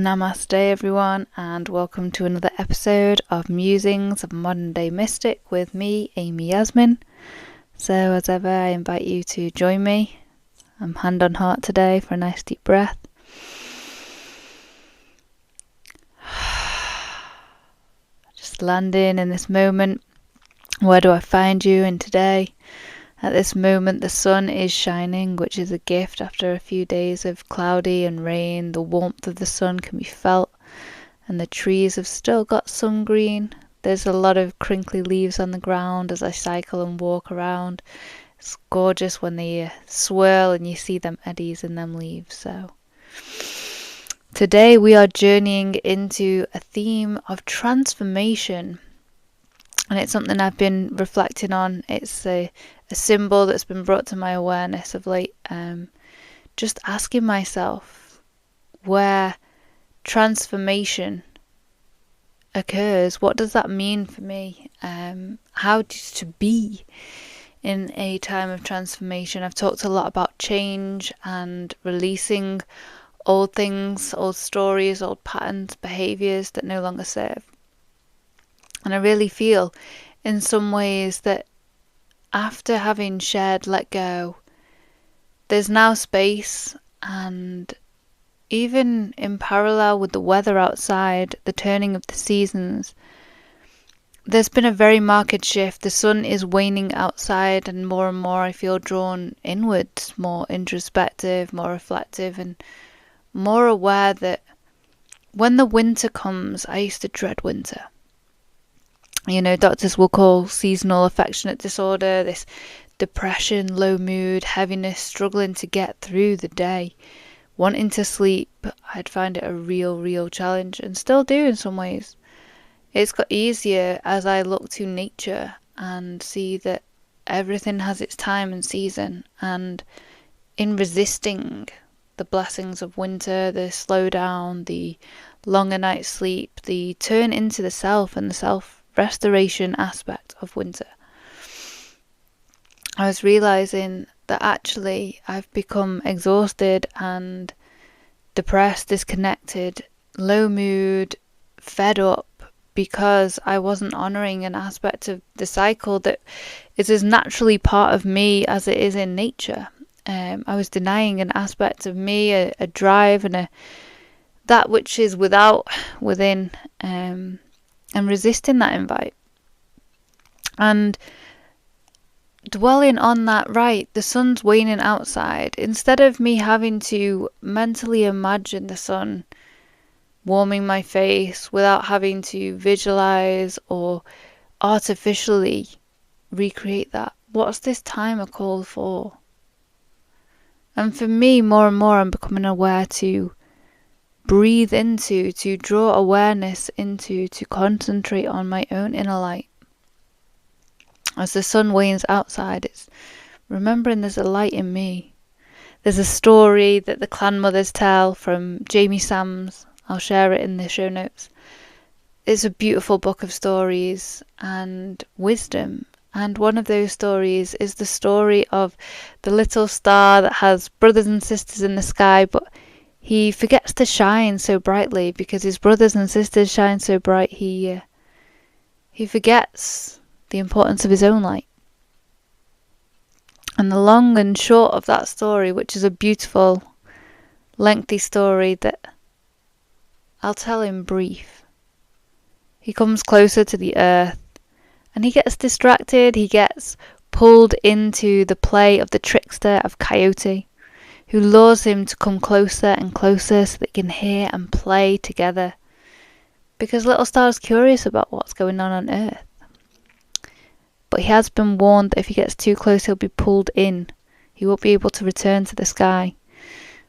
Namaste everyone, and welcome to another episode of Musings of a Modern Day Mystic with me, Yasmin. So as ever, I invite you to join me. I'm hand on heart today for a nice deep breath. Just landing in this moment. Where do I find you in today? At this moment, the sun is shining, which is a gift after a few days of cloudy and rain. The warmth of the sun can be felt, and the trees have still got some green. There's a lot of crinkly leaves on the ground as I cycle and walk around. It's gorgeous when they swirl and you see them eddies in them leaves. So today we are journeying into a theme of transformation. And it's something I've been reflecting on. It's a symbol that's been brought to my awareness of late. Just asking myself where transformation occurs. What does that mean for me? How to be in a time of transformation. I've talked a lot about change and releasing old things, old stories, old patterns, behaviours that no longer serve. And I really feel in some ways that after having shared let go, there's now space, and even in parallel with the weather outside, the turning of the seasons, there's been a very marked shift. The sun is waning outside, and more I feel drawn inwards, more introspective, more reflective, and more aware that when the winter comes, I used to dread winter. You know, doctors will call seasonal affectionate disorder this depression, low mood, heaviness, struggling to get through the day, wanting to sleep. I'd find it a real challenge, and still do in some ways. It's got easier as I look to nature and see that everything has its time and season, and in resisting the blessings of winter, the slowdown, the longer night's sleep, the turn into the self and the self-restoration aspect of winter, I was realizing that actually I've become exhausted and depressed, disconnected, low mood, fed up, because I wasn't honoring an aspect of the cycle that is as naturally part of me as it is in nature. I was denying an aspect of me, a drive and that which is within, and resisting that invite. And dwelling on that, right, the sun's waning outside. Instead of me having to mentally imagine the sun warming my face without having to visualize or artificially recreate that, what's this timer called for? And for me, more and more, I'm becoming aware to breathe into, to draw awareness into, to concentrate on my own inner light. As the sun wanes outside, it's remembering there's a light in me. There's a story that the clan mothers tell from Jamie Sams. I'll share it in the show notes. It's a beautiful book of stories and wisdom. And one of those stories is the story of the little star that has brothers and sisters in the sky, but he forgets to shine so brightly because his brothers and sisters shine so bright. He forgets the importance of his own light. And the long and short of that story, which is a beautiful, lengthy story that I'll tell in brief. He comes closer to the earth and he gets distracted. He gets pulled into the play of the trickster of Coyote, who lures him to come closer and closer so they can hear and play together. Because little star's curious about what's going on Earth. But he has been warned that if he gets too close, he'll be pulled in. He won't be able to return to the sky.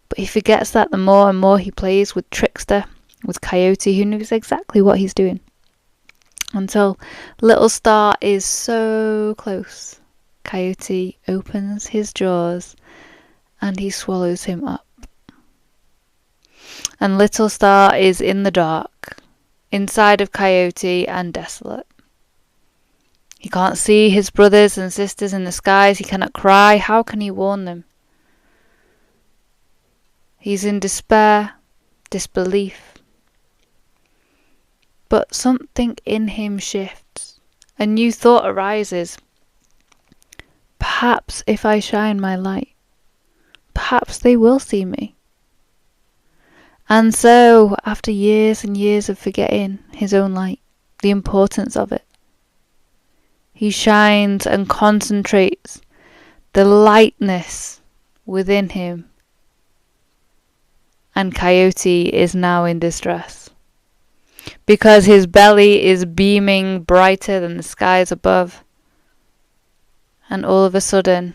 But he forgets that the more and more he plays with Trickster, with Coyote, who knows exactly what he's doing. Until little star is so close, Coyote opens his jaws and he swallows him up. And little star is in the dark, inside of Coyote, and desolate. He can't see his brothers and sisters in the skies. He cannot cry. How can he warn them? He's in despair, disbelief, But something in him shifts. A new thought arises. Perhaps if I shine my light, perhaps they will see me. And so, after years and years of forgetting his own light, the importance of it, he shines and concentrates the lightness within him. And Coyote is now in distress, because his belly is beaming brighter than the skies above. And all of a sudden,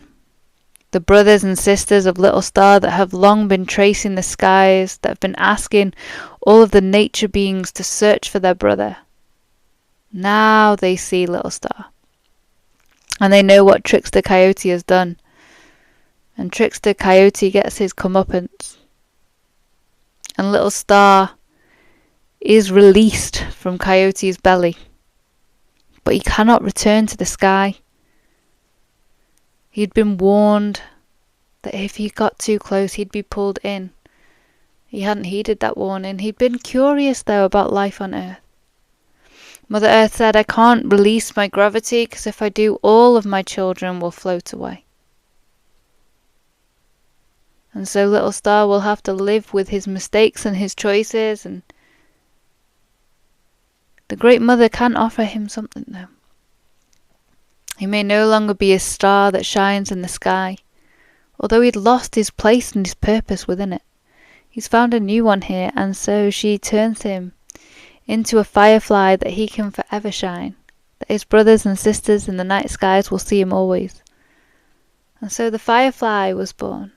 the brothers and sisters of Little Star that have long been tracing the skies, that have been asking all of the nature beings to search for their brother, now they see Little Star. And they know what Trickster Coyote has done. And Trickster Coyote gets his comeuppance. And Little Star is released from Coyote's belly. But he cannot return to the sky. He'd been warned that if he got too close, he'd be pulled in. He hadn't heeded that warning. He'd been curious, though, about life on Earth. Mother Earth said, I can't release my gravity, because if I do, all of my children will float away. And so Little Star will have to live with his mistakes and his choices. And the Great Mother can offer him something, though. He may no longer be a star that shines in the sky, although he'd lost his place and his purpose within it. He's found a new one here, and so she turns him into a firefly that he can forever shine, that his brothers and sisters in the night skies will see him always. And so the firefly was born.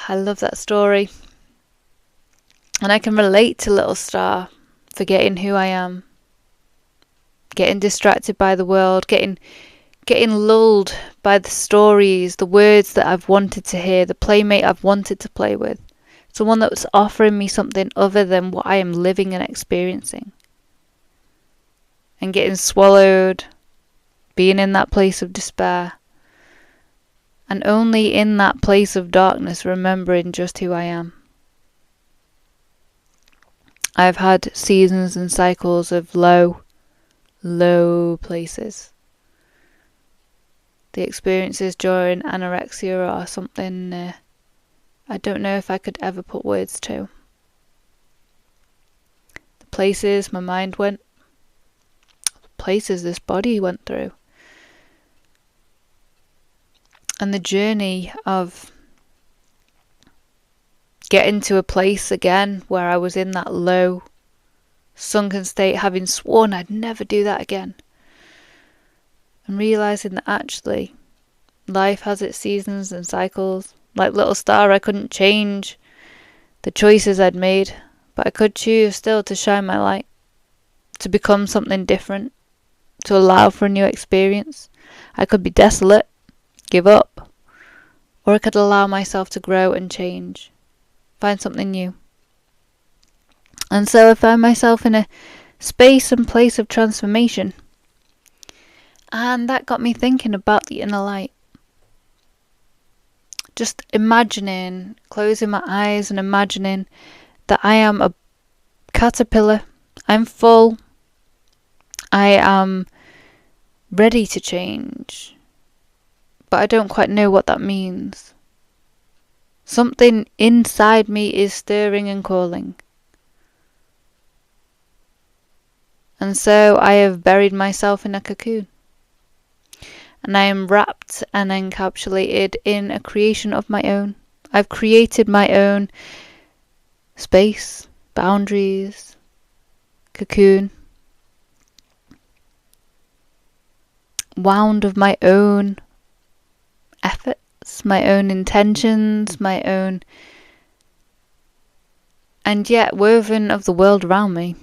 I love that story. And I can relate to Little Star, forgetting who I am, getting distracted by the world, getting lulled by the stories, the words that I've wanted to hear, the playmate I've wanted to play with, someone that was offering me something other than what I am living and experiencing, and getting swallowed, being in that place of despair, and only in that place of darkness remembering just who I am. I've had seasons and cycles of low places. The experiences during anorexia are something I don't know if I could ever put words to. The places my mind went, the places this body went through, and the journey of getting to a place again where I was in that low, sunken state, having sworn I'd never do that again. And realising that actually life has its seasons and cycles. Like Little Star, I couldn't change the choices I'd made, but I could choose still to shine my light, to become something different, to allow for a new experience. I could be desolate, give up, or I could allow myself to grow and change, find something new. And so I found myself in a space and place of transformation. And that got me thinking about the inner light. Just imagining, closing my eyes and imagining that I am a caterpillar. I'm full. I am ready to change. But I don't quite know what that means. Something inside me is stirring and calling. And so I have buried myself in a cocoon. And I am wrapped and encapsulated in a creation of my own. I've created my own space, boundaries, cocoon, wound of my own efforts, my own intentions, my own, and yet woven of the world around me.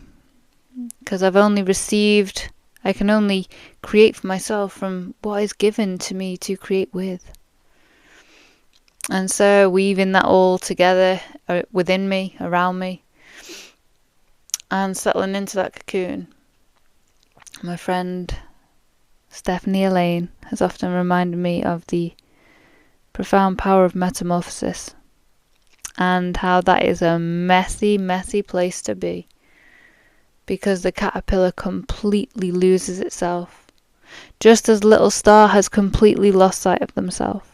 Because I've only received, I can only create for myself from what is given to me to create with. And so weaving that all together within me, around me, and settling into that cocoon. My friend Stephanie Elaine has often reminded me of the profound power of metamorphosis, and how that is a messy place to be. because the caterpillar completely loses itself, just as little star has completely lost sight of themselves.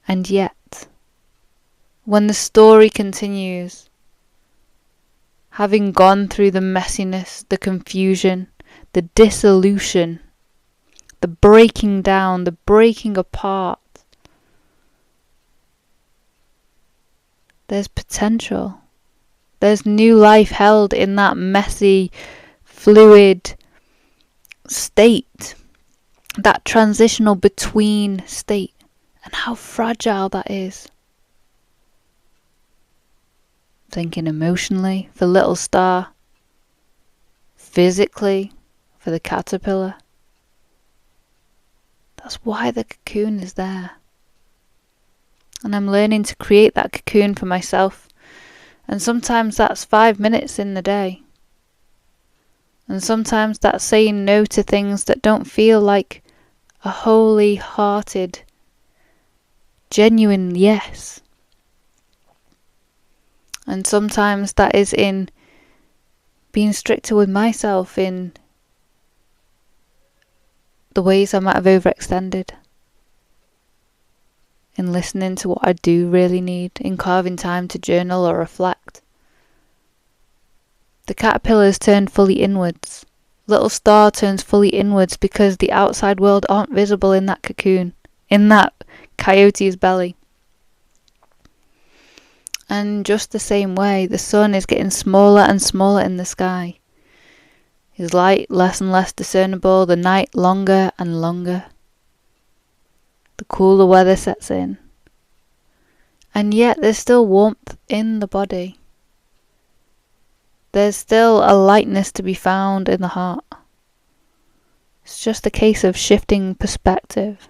And yet, when the story continues, having gone through the messiness, the confusion, the dissolution, the breaking down, the breaking apart, there's potential. There's new life held in that messy, fluid state, that transitional between state, and how fragile that is. Thinking emotionally for little star, physically for the caterpillar. That's why the cocoon is there. And I'm learning to create that cocoon for myself. And sometimes that's 5 minutes in the day. And sometimes that's saying no to things that don't feel like a wholly-hearted, genuine yes. And sometimes that is in being stricter with myself in the ways I might have overextended. In listening to what I do really need, in carving time to journal or reflect. The caterpillar's turned fully inwards. Little star turns fully inwards because the outside world aren't visible in that cocoon, in that coyote's belly. And just the same way, the sun is getting smaller and smaller in the sky. His light less and less discernible, the night longer and longer. The cooler weather sets in. And yet there's still warmth in the body. There's still a lightness to be found in the heart. It's just a case of shifting perspective,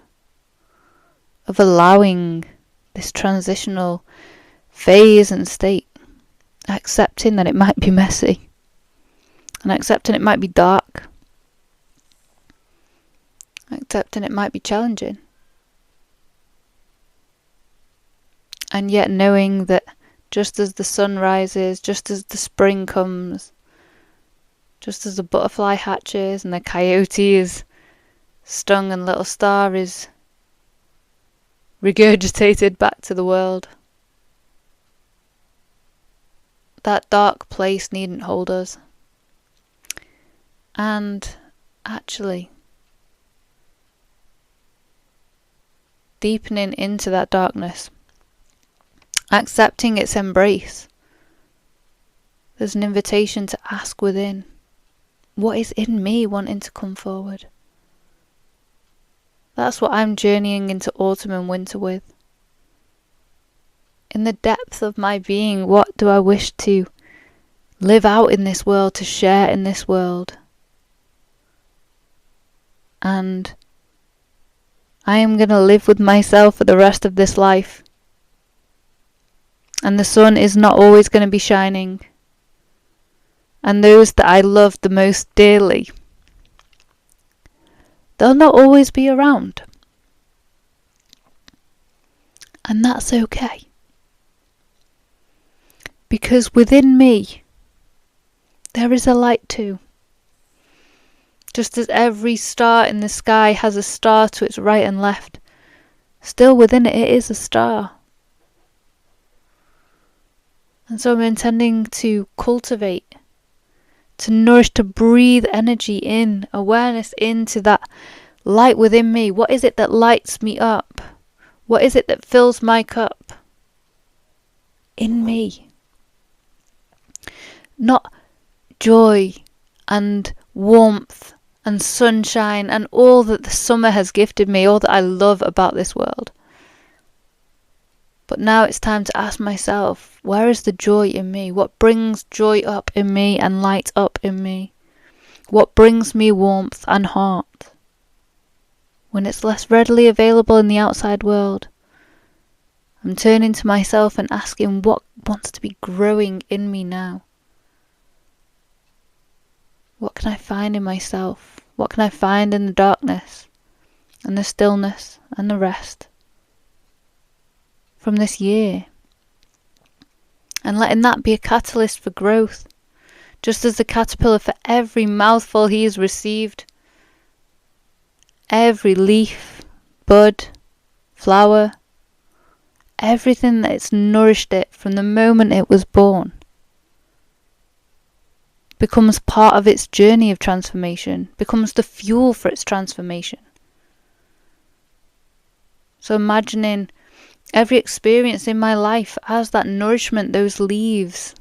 of allowing this transitional phase and state, accepting that it might be messy, and accepting it might be dark, accepting it might be challenging. And yet knowing that just as the sun rises, just as the spring comes, just as the butterfly hatches and the coyote is stung and little star is regurgitated back to the world, that dark place needn't hold us. And actually, deepening into that darkness, accepting its embrace, there's an invitation to ask within, what is in me wanting to come forward? That's what I'm journeying into autumn and winter with. In the depth of my being, what do I wish to live out in this world, to share in this world? And I am going to live with myself for the rest of this life. And the sun is not always going to be shining. And those that I love the most dearly, they'll not always be around. And that's okay. Because within me, there is a light too. Just as every star in the sky has a star to its right and left, still within it, it is a star. And so I'm intending to cultivate, to nourish, to breathe energy in, awareness into that light within me. What is it that lights me up? What is it that fills my cup? In me. Not joy and warmth and sunshine and all that the summer has gifted me, all that I love about this world. But now it's time to ask myself, where is the joy in me? What brings joy up in me and light up in me? What brings me warmth and heart? When it's less readily available in the outside world, I'm turning to myself and asking what wants to be growing in me now. What can I find in myself? What can I find in the darkness and the stillness and the rest from this year? And letting that be a catalyst for growth, Just as the caterpillar, for every mouthful he has received, every leaf, bud, flower, everything that's nourished it from the moment it was born, becomes part of its journey of transformation, becomes the fuel for its transformation. So imagining every experience in my life as that nourishment, those leaves.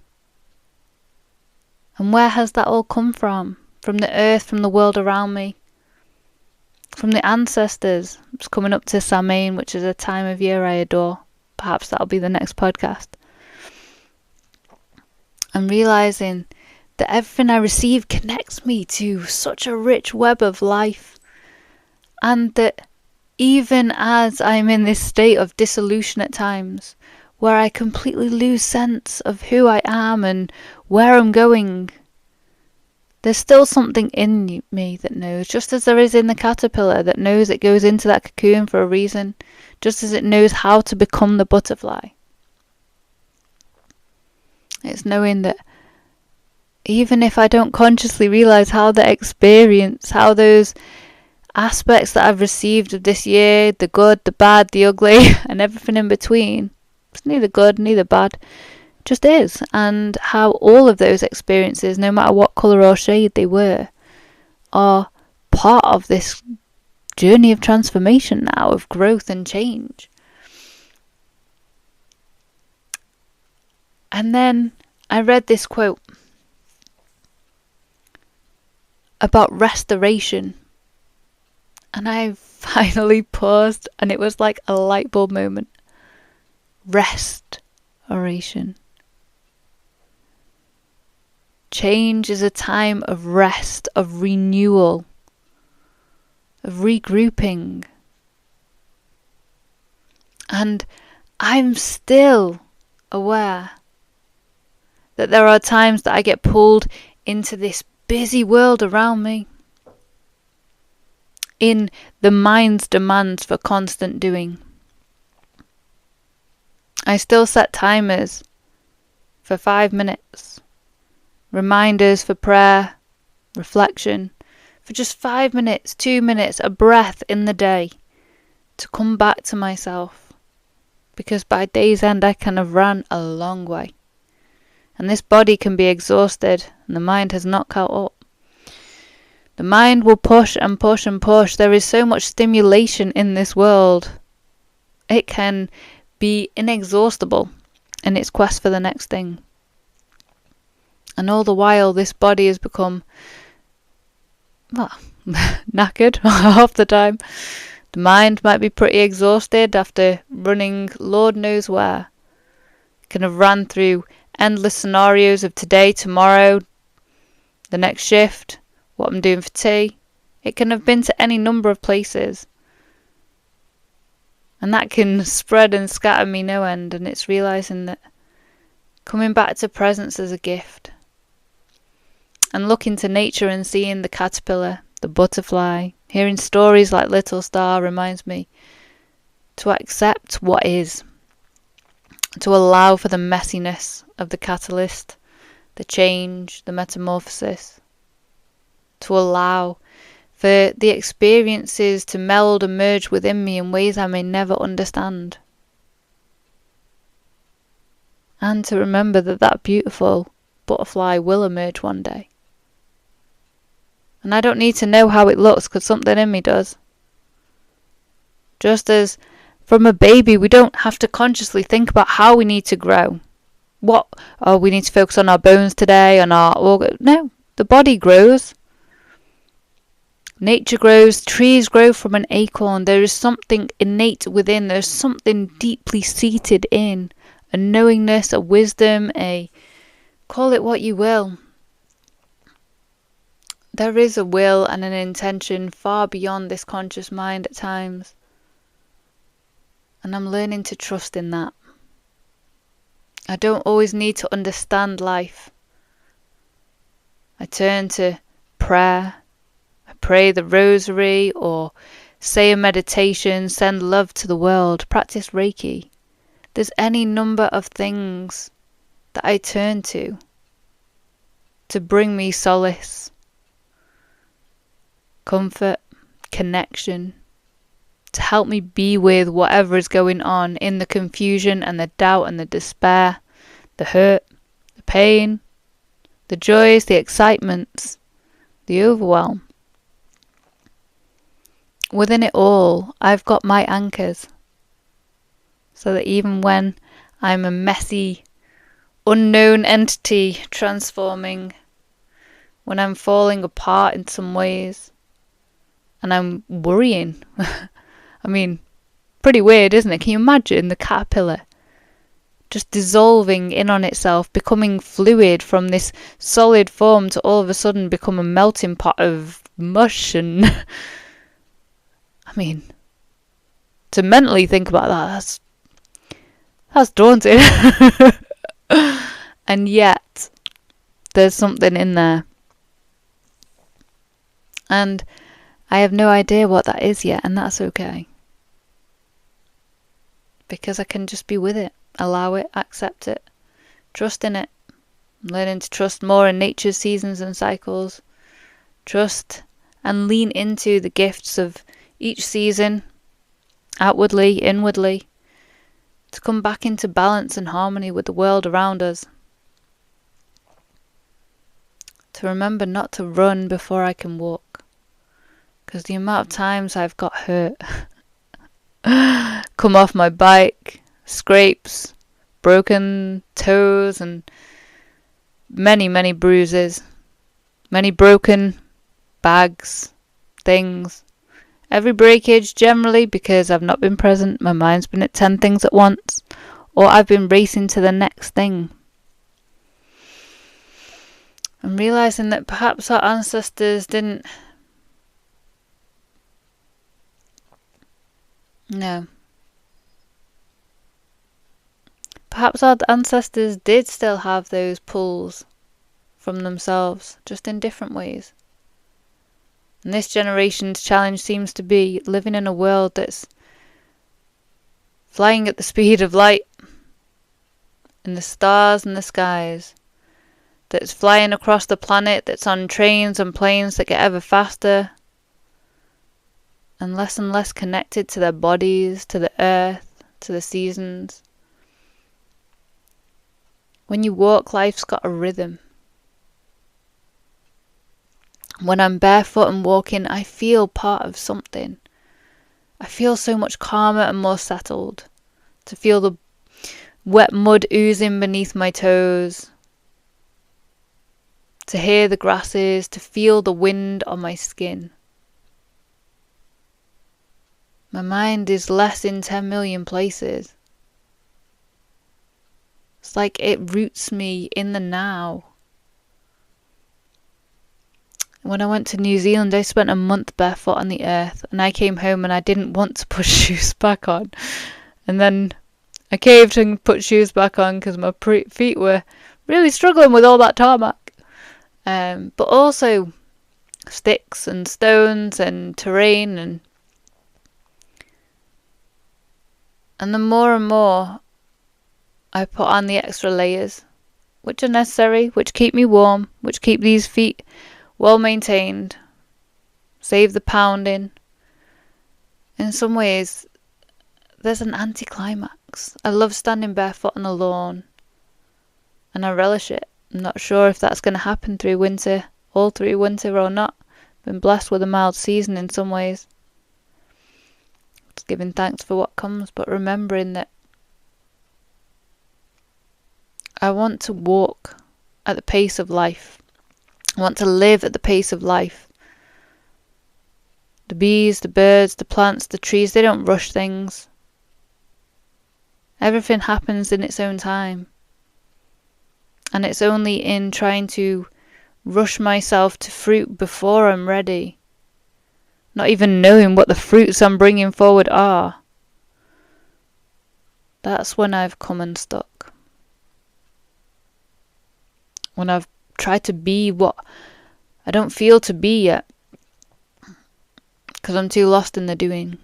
And where has that all come from? From the earth, from the world around me, from the ancestors. It's coming up to Samhain, which is a time of year I adore. Perhaps that'll be the next podcast. I'm realising that everything I receive connects me to such a rich web of life. And that even as I'm in this state of dissolution at times, where I completely lose sense of who I am and where I'm going, there's still something in me that knows, just as there is in the caterpillar that knows it goes into that cocoon for a reason, just as it knows how to become the butterfly. It's knowing that even if I don't consciously realise how the experience, how those aspects that I've received of this year, the good, the bad, the ugly, and everything in between, it's neither good, neither bad, just is. And how all of those experiences, no matter what colour or shade they were, are part of this journey of transformation now, of growth and change. And then I read this quote about restoration. And I finally paused, and it was like a light bulb moment. Restoration. Change is a time of rest, of renewal, of regrouping. And I'm still aware that there are times that I get pulled into this busy world around me, in the mind's demands for constant doing. I still set timers for 5 minutes, reminders for prayer, reflection, for just 5 minutes, 2 minutes, a breath in the day to come back to myself. Because by day's end I can have run a long way. And this body can be exhausted and the mind has not caught up. The mind will push and push and push. There is so much stimulation in this world. It can be inexhaustible in its quest for the next thing. And all the while this body has become, knackered half the time. The mind might be pretty exhausted after running Lord knows where. It can have ran through endless scenarios of today, tomorrow, the next shift, what I'm doing for tea. It can have been to any number of places. And that can spread and scatter me no end. And it's realising that coming back to presence is a gift. And looking to nature and seeing the caterpillar, the butterfly, hearing stories like Little Star reminds me to accept what is. To allow for the messiness of the catalyst, the change, the metamorphosis. To allow for the experiences to meld and merge within me in ways I may never understand. And to remember that that beautiful butterfly will emerge one day. And I don't need to know how it looks because something in me does. Just as from a baby we don't have to consciously think about how we need to grow. We need to focus on our bones today, on our organ. No, the body grows. Nature grows, trees grow from an acorn. There is something innate within, there's something deeply seated in. A knowingness, a wisdom, call it what you will. There is a will and an intention far beyond this conscious mind at times. And I'm learning to trust in that. I don't always need to understand life. I turn to prayer. I pray the rosary or say a meditation, send love to the world, practice Reiki. There's any number of things that I turn to. to bring me solace, comfort, connection, to help me be with whatever is going on in the confusion and the doubt and the despair, the hurt, the pain, the joys, the excitements, the overwhelm. Within it all, I've got my anchors, so that even when I'm a messy, unknown entity transforming, when I'm falling apart in some ways, and I'm worrying. I mean, pretty weird, isn't it? Can you imagine the caterpillar just dissolving in on itself, becoming fluid from this solid form to all of a sudden become a melting pot of mush? And I mean, to mentally think about that, that's daunting. And yet, there's something in there. And I have no idea what that is yet, and that's okay. Because I can just be with it, allow it, accept it, trust in it. I'm learning to trust more in nature's seasons and cycles. Trust and lean into the gifts of each season, outwardly, inwardly, to come back into balance and harmony with the world around us. To remember not to run before I can walk. Because the amount of times I've got hurt, come off my bike, scrapes, broken toes, and many, many bruises, many broken bags, things. Every breakage generally because I've not been present, my mind's been at 10 things at once, or I've been racing to the next thing. I'm realising that perhaps our ancestors didn't... No. Perhaps our ancestors did still have those pulls from themselves, just in different ways. And this generation's challenge seems to be living in a world that's flying at the speed of light, in the stars and the skies, that's flying across the planet, that's on trains and planes that get ever faster, and less connected to their bodies, to the earth, to the seasons. When you walk, life's got a rhythm. When I'm barefoot and walking, I feel part of something. I feel so much calmer and more settled. To feel the wet mud oozing beneath my toes. To hear the grasses, to feel the wind on my skin. My mind is less in 10 million places. It's like it roots me in the now. When I went to New Zealand, I spent a month barefoot on the earth, and I came home and I didn't want to put shoes back on. And then I caved and put shoes back on because my feet were really struggling with all that tarmac. But also sticks and stones and terrain, and the more and more I put on the extra layers, which are necessary, which keep me warm, which keep these feet well maintained, save the pounding. In some ways, there's an anticlimax. I love standing barefoot on the lawn, and I relish it. I'm not sure if that's going to happen through winter, all through winter or not. Been blessed with a mild season in some ways. Just giving thanks for what comes, but remembering that I want to walk at the pace of life. I want to live at the pace of life. The bees, the birds, the plants, the trees, they don't rush things. Everything happens in its own time. And it's only in trying to rush myself to fruit before I'm ready, not even knowing what the fruits I'm bringing forward are, that's when I've come unstuck. When I've tried to be what I don't feel to be yet, because I'm too lost in the doing.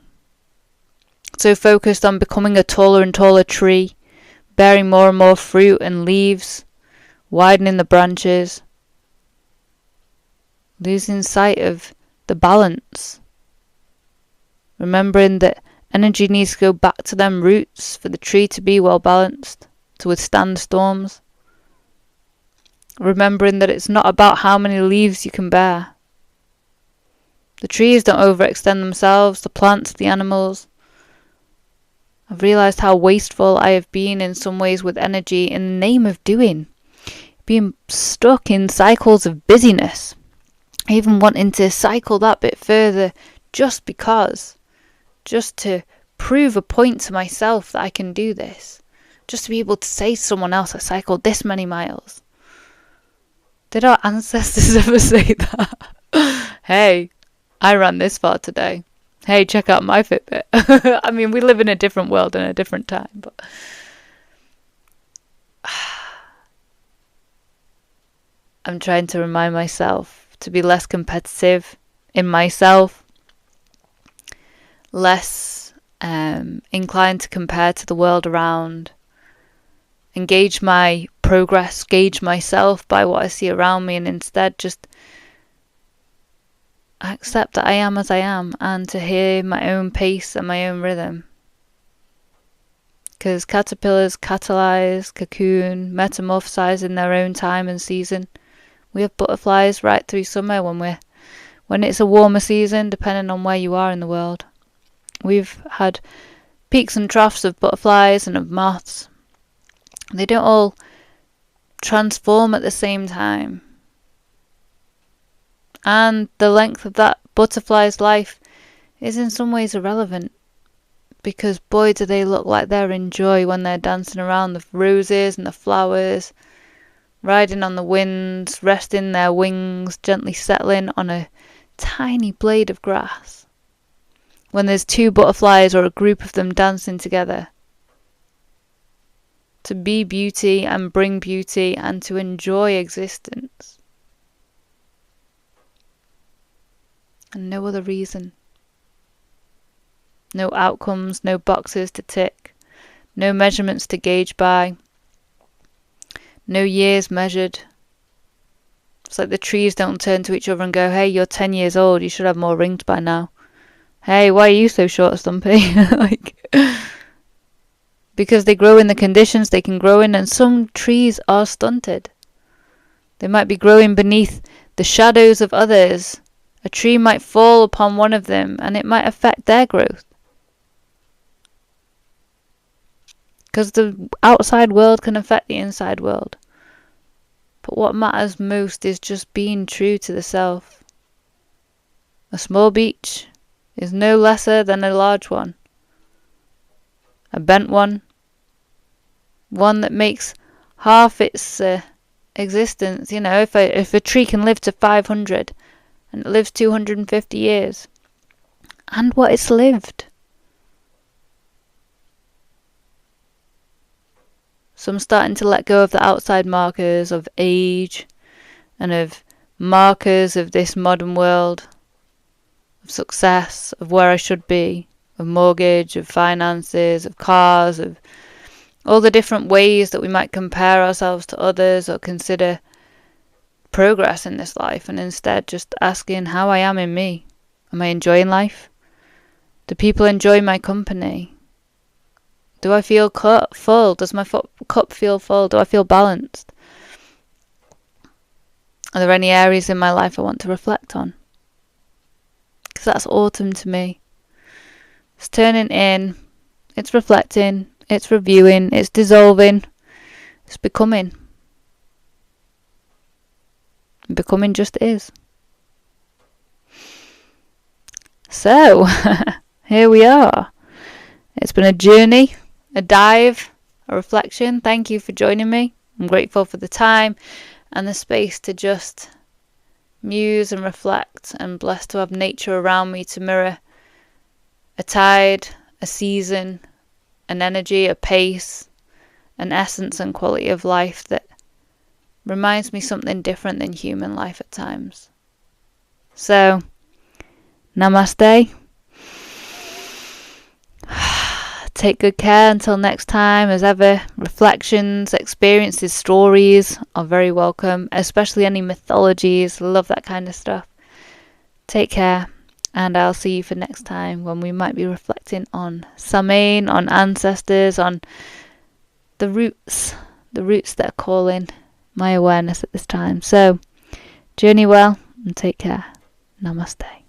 So focused on becoming a taller and taller tree, bearing more and more fruit and leaves, widening the branches, losing sight of the balance, remembering that energy needs to go back to them roots for the tree to be well balanced, to withstand storms. Remembering that it's not about how many leaves you can bear. The trees don't overextend themselves, the plants, the animals. I've realised how wasteful I have been in some ways with energy in the name of doing. Being stuck in cycles of busyness. Even wanting to cycle that bit further just because. Just to prove a point to myself that I can do this. Just to be able to say to someone else, I cycled this many miles. Did our ancestors ever say that? Hey, I ran this far today. Hey, check out my Fitbit. I mean, we live in a different world and a different time, but I'm trying to remind myself to be less competitive in myself, less inclined to compare to the world around, engage my progress, gauge myself by what I see around me, and instead just accept that I am as I am and to hear my own pace and my own rhythm. Because caterpillars catalyze, cocoon, metamorphosize in their own time and season. We have butterflies right through summer when it's a warmer season, depending on where you are in the world. We've had peaks and troughs of butterflies and of moths. They don't all transform at the same time. And the length of that butterfly's life is in some ways irrelevant, because boy do they look like they're in joy when they're dancing around the roses and the flowers, riding on the winds, resting their wings, gently settling on a tiny blade of grass. When there's two butterflies or a group of them dancing together. To be beauty and bring beauty and to enjoy existence. And no other reason. No outcomes, no boxes to tick, no measurements to gauge by, no years measured. It's like the trees don't turn to each other and go, hey, you're 10 years old, you should have more rings by now. Hey, why are you so short, Stumpy? Because they grow in the conditions they can grow in, and some trees are stunted. They might be growing beneath the shadows of others. A tree might fall upon one of them and it might affect their growth. Because the outside world can affect the inside world. But what matters most is just being true to the self. A small beech is no lesser than a large one. A bent one. One that makes half its existence. You know, if a tree can live to 500 and it lives 250 years. And what it's lived. So I'm starting to let go of the outside markers of age and of markers of this modern world, of success, of where I should be, of mortgage, of finances, of cars, of all the different ways that we might compare ourselves to others or consider progress in this life, and instead just asking how I am in me. Am I enjoying life? Do people enjoy my company? Do I feel full? Does my cup feel full? Do I feel balanced? Are there any areas in my life I want to reflect on? Because that's autumn to me. It's turning in, it's reflecting, it's reviewing, it's dissolving, it's becoming. Becoming just is. So, here we are. It's been a journey, a dive, a reflection. Thank you for joining me. I'm grateful for the time and the space to just muse and reflect, and blessed to have nature around me to mirror a tide, a season, an energy, a pace, an essence and quality of life that reminds me something different than human life at times. So, Namaste. Take good care until next time. As ever, reflections, experiences, stories are very welcome, especially any mythologies. Love that kind of stuff. Take care, and I'll see you for next time when we might be reflecting on Samhain, on ancestors, on the roots that are calling my awareness at this time. So, journey well and take care. Namaste.